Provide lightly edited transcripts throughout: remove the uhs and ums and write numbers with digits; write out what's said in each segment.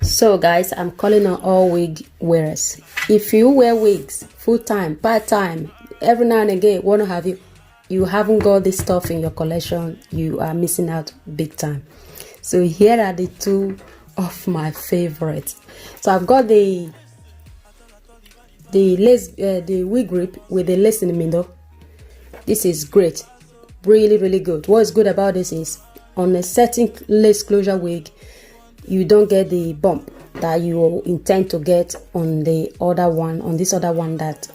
So guys, I'm calling on all wig wearers. If you wear wigs full-time, part-time, every now and again, want to have you haven't got this stuff in your collection, you are missing out big time. So here are the two of my favorites. So I've got the lace, the wig grip with the lace in the middle. This is great, really good. What's good about this is on a certain lace closure wig, you don't get the bump that you intend to get on the other one, on this other one that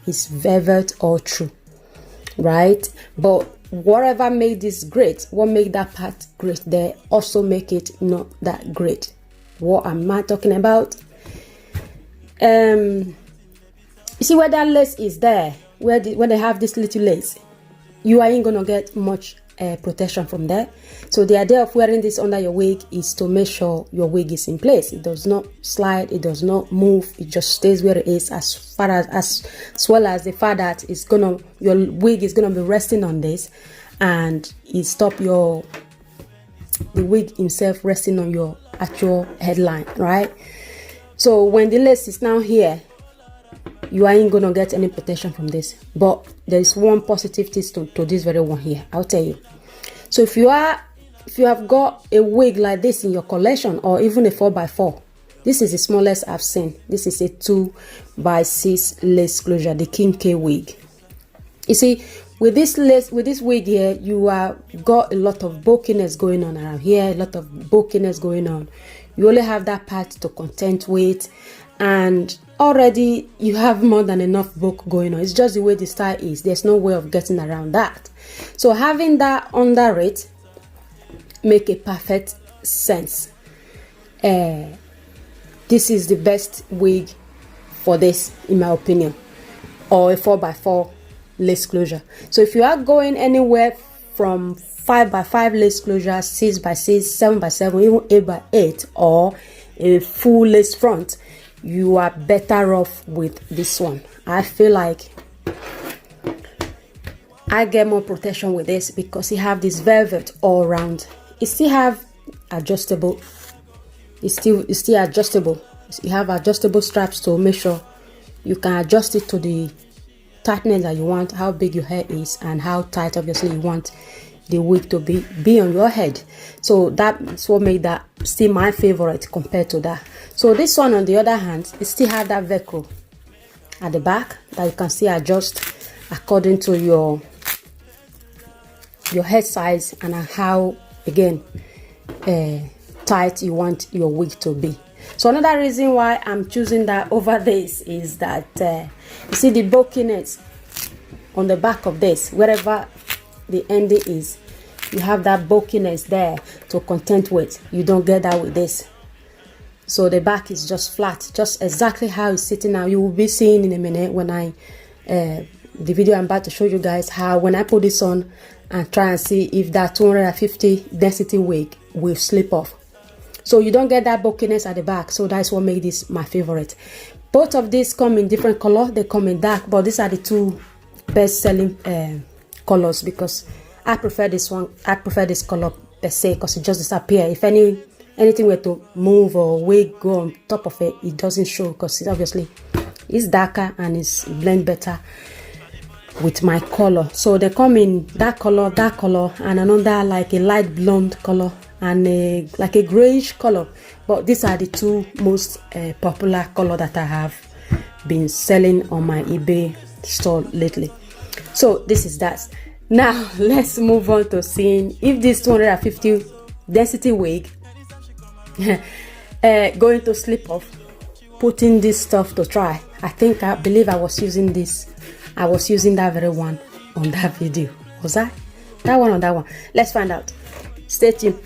is velvet or true, right? But whatever made this great, what made that part great, they also make it not that great. What am I talking about? You see where that lace is there, where they have this little lace, you ain't gonna get much protection from there. So the idea of wearing this under your wig is to make sure your wig is in place. It does not slide, it does not move, it just stays where it is, as well as the fact that your wig is gonna be resting on this, and it stop the wig himself resting on your actual headline, right? So when the lace is now here, you ain't gonna get any protection from this. But there's one positive thing to this very one here, I'll tell you. So if you have got a wig like this in your collection, or even a 4x4, this is the smallest I've seen. This is a 2x6 lace closure, the King K wig. You see, with this wig here, you got a lot of bulkiness going on around here, a lot of bulkiness going on. You only have that part to contend with, and already you have more than enough bulk going on. It's just the way the style is. There's no way of getting around that. So having that under it make a perfect sense. This is the best wig for this, in my opinion, or a 4x4 lace closure. So if you are going anywhere from 5x5 lace closure, 6x6, 7x7, even 8x8, or a full lace front, you are better off with this one. I feel like I get more protection with this because you have this velvet all around. You still have adjustable, it's still adjustable. You have adjustable straps to make sure you can adjust it to the tightness that you want, how big your hair is, and how tight obviously you want the wig to be on your head. So that's what made that still my favorite compared to that. So this one, on the other hand, it still have that velcro at the back that you can still adjust according to your head size and how, again, tight you want your wig to be. So another reason why I'm choosing that over this is that you see the bulkiness on the back of this, wherever the ending is, you have that bulkiness there to contend with. You don't get that with this. So the back is just flat, just exactly how it's sitting now. You will be seeing in a minute when the video I'm about to show you guys, how when I put this on and try and see if that 250 density wig will slip off. So you don't get that bulkiness at the back. So that's what made this my favorite. Both of these come in different color. They come in dark, but these are the two best selling colors because I prefer this one. I prefer this color per se because it just disappears. If anything were to move or wig go on top of it, it doesn't show because it's darker and it's blend better with my color. So they come in that color, and another like a light blonde color, and like a grayish color. But these are the two most popular color that I have been selling on my eBay store lately. So this is that. Now let's move on to seeing if this 250 density wig going to slip off. Putting this stuff to try. I believe I was using this. I was using that very one on that video. Was that one or that one? Let's find out. Stay tuned.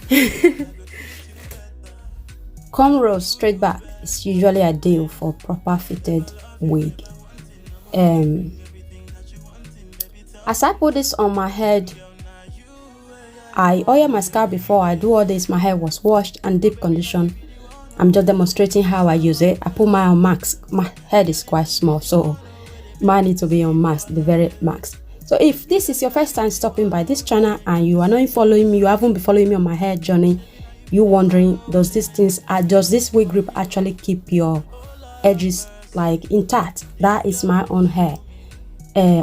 Cornrow straight back is usually ideal for proper fitted wig. As I put this on my head, I oil my scalp before I do all this. My hair was washed and deep condition. I'm just demonstrating how I use it. I put mine on max. My head is quite small, so mine needs to be on max, the very max. So if this is your first time stopping by this channel and you are not following me, you haven't been following me on my hair journey, you wondering, does this wig grip actually keep your edges like intact? That is my own hair.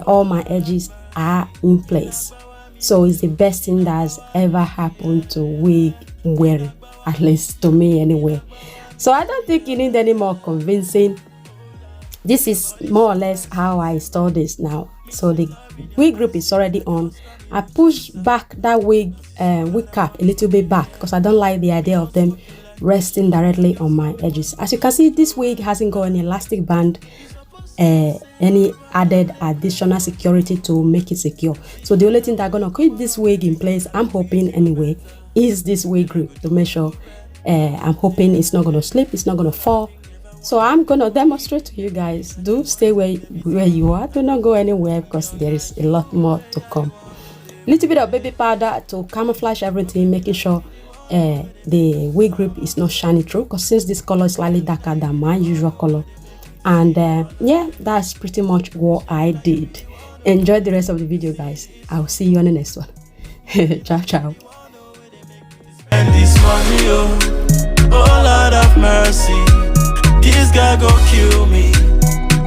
All my edges are in place, so it's the best thing that has ever happened to wig wearing, at least to me anyway. So I don't think you need any more convincing. This is more or less how I install this now. So the wig grip is already on. I push back that wig cap a little bit back because I don't like the idea of them resting directly on my edges. As you can see, this wig hasn't got any elastic band, any added additional security to make it secure. So the only thing that's gonna keep this wig in place, I'm hoping anyway, is this wig grip to make sure I'm hoping it's not gonna slip, it's not gonna fall. So I'm gonna demonstrate to you guys. Do stay where you are, do not go anywhere, because there is a lot more to come. Little bit of baby powder to camouflage everything, making sure the wig grip is not shining through, because since this color is slightly darker than my usual color. And yeah, that's pretty much what I did. Enjoy the rest of the video, guys. I'll see you on the next one. Ciao ciao. And this money, oh Lord of mercy, this guy go kill me.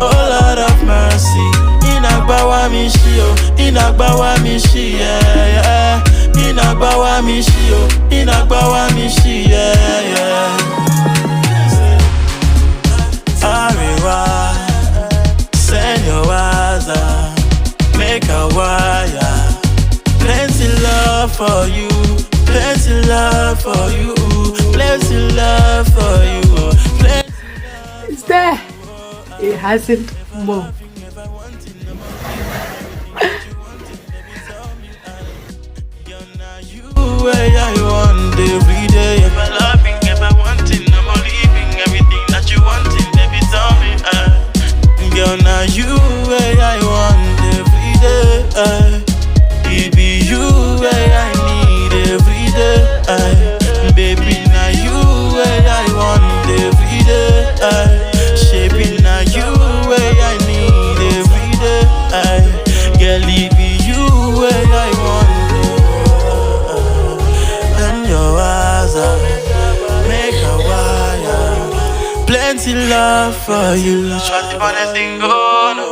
Oh Lord of mercy, inagbawa mishi, oh inagbawa mishi, yeah. Inagbawa mishi, oh inagbawa mishi, yeah. Ariwa, send your eyes, make a wire. Plenty love for you, plenty love for you, plenty love for you. It's there. It hasn't moved. Where I want every day. If I loving, if I wanting, I'm all leaving everything that you wanting. Baby, tell me, girl, now you where I want every day. It be you where I need every day. Baby, now you where I want every day. Shaping now you where I need every day. Girl, it be you where I want. Make a wire. Plenty love for you. Try to find a thing go no.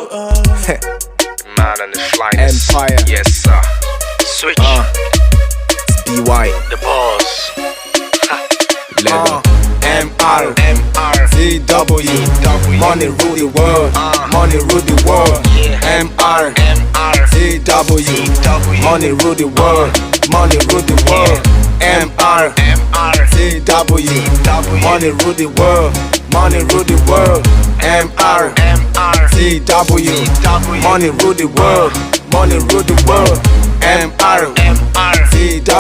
Man on the flyest. Empire. Yes sir. Switch. Be white. The boss. Level. MR. CW. Money rule the world. Money rule the world. Yeah. MR. CW. Money rule the world. Money rule the world. MR. CW. Money rule the world. Money rule the world. MR. CW. Money rule the world. Money rule the world. MR. CW.